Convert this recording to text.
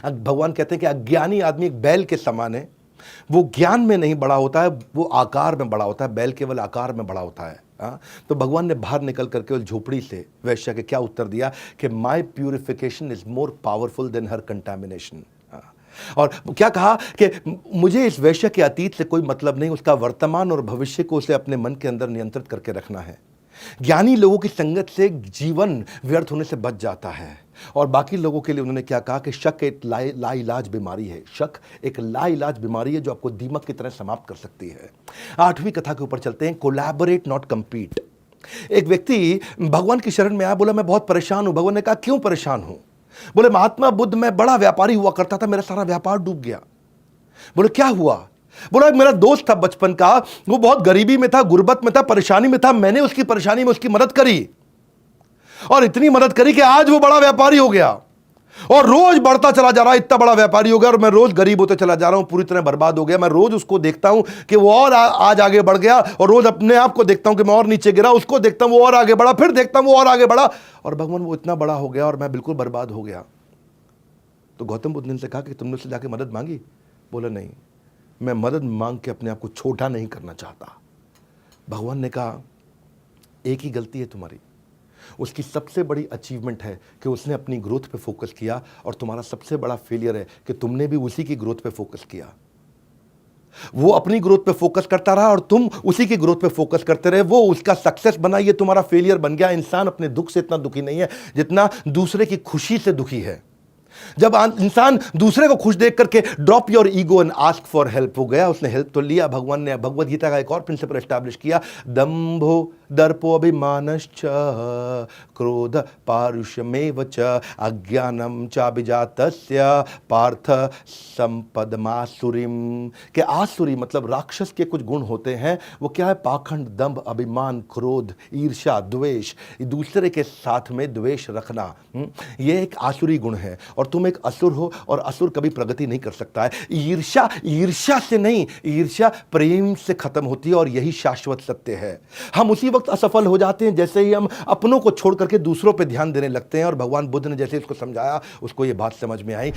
भगवान कहते हैं कि अज्ञानी आदमी एक बैल के समान है। वो ज्ञान में नहीं बड़ा होता है, वो आकार में बड़ा होता है। बैल केवल आकार में बड़ा होता है। तो भगवान ने बाहर निकल करके उस झोपड़ी से वैश्या के क्या उत्तर दिया कि my purification is more powerful than her contamination. और क्या कहा कि मुझे इस वैश्य के अतीत से कोई मतलब नहीं, उसका वर्तमान और भविष्य को उसे अपने मन के अंदर नियंत्रित करके रखना है। ज्ञानी लोगों की संगत से जीवन व्यर्थ होने से बच जाता है। और बाकी लोगों के लिए उन्होंने क्या कहा कि शक एक लाइलाज बीमारी है। शक एक लाइलाज बीमारी है जो आपको दीमक की तरह समाप्त कर सकती है। 8वीं कथा के ऊपर चलते हैं, कोलैबोरेट नॉट कंपीट। एक व्यक्ति भगवान की शरण में आया, बोला मैं बहुत परेशान हूं। भगवान ने कहा क्यों परेशान हूं? बोले महात्मा बुद्ध मैं बड़ा व्यापारी हुआ करता था, मेरा सारा व्यापार डूब गया। बोले क्या हुआ? बोला मेरा दोस्त था बचपन का, वो बहुत गरीबी में था, गुर्बत में था, परेशानी में था। मैंने उसकी परेशानी में उसकी मदद करी और इतनी मदद करी कि आज वो बड़ा व्यापारी हो गया और रोज बढ़ता चला जा रहा है, इतना बड़ा व्यापारी हो गया और मैं रोज गरीब होते चला जा रहा हूं, पूरी तरह बर्बाद हो गया। मैं रोज उसको देखता हूं कि वो और आज आगे बढ़ गया और रोज अपने आप को देखता हूं कि मैं और नीचे गिरा, उसको देखता हूं वो और आगे बढ़ा, फिर देखता हूं वो और आगे बढ़ा और भगवान वो इतना बड़ा हो गया और मैं बिल्कुल बर्बाद हो गया। तो गौतम बुद्ध ने से कहा कि तुमने उससे जाके मदद मांगी? बोला नहीं, मैं मदद मांग के अपने आप को छोटा नहीं करना चाहता। भगवान ने कहा एक ही गलती है तुम्हारी, उसकी सबसे बड़ी अचीवमेंट है कि उसने अपनी ग्रोथ पे फोकस किया और तुम्हारा सबसे बड़ा फेलियर है कि तुमने भी उसी की ग्रोथ पे फोकस किया। वो अपनी ग्रोथ पे फोकस करता रहा और तुम उसी की ग्रोथ पे फोकस करते रहे। वो उसका सक्सेस बना, ये तुम्हारा फेलियर बन गया। इंसान अपने दुख से इतना दुखी नहीं है जितना दूसरे की खुशी से दुखी है। जब इंसान दूसरे को खुश देख करके drop your ego and ask for help हो गया, उसने हेल्प तो लिया। भगवान ने भगवद गीता का एक और प्रिंसिपल एस्टैब्लिश किया, दंभो दर्पो अभिमानश्च क्रोध पारुष्यमेव च अज्ञानम चाभिजातस्य पार्थ संपदमासुरीम। कि आसुरी मतलब राक्षस के कुछ गुण होते हैं। वो क्या है? पाखंड, दंभ, अभिमान, क्रोध, ईर्ष्या, द्वेष, दूसरे के साथ में द्वेष रखना, ये एक आसुरी गुण है। और तुम एक असुर हो और असुर कभी प्रगति नहीं कर सकता है। ईर्ष्या ईर्ष्या से नहीं, ईर्ष्या प्रेम से खत्म होती है और यही शाश्वत सत्य है। हम उसी वक्त असफल हो जाते हैं जैसे ही हम अपनों को छोड़ करके दूसरों पे ध्यान देने लगते हैं। और भगवान बुद्ध ने जैसे इसको समझाया, उसको ये बात समझ में आई।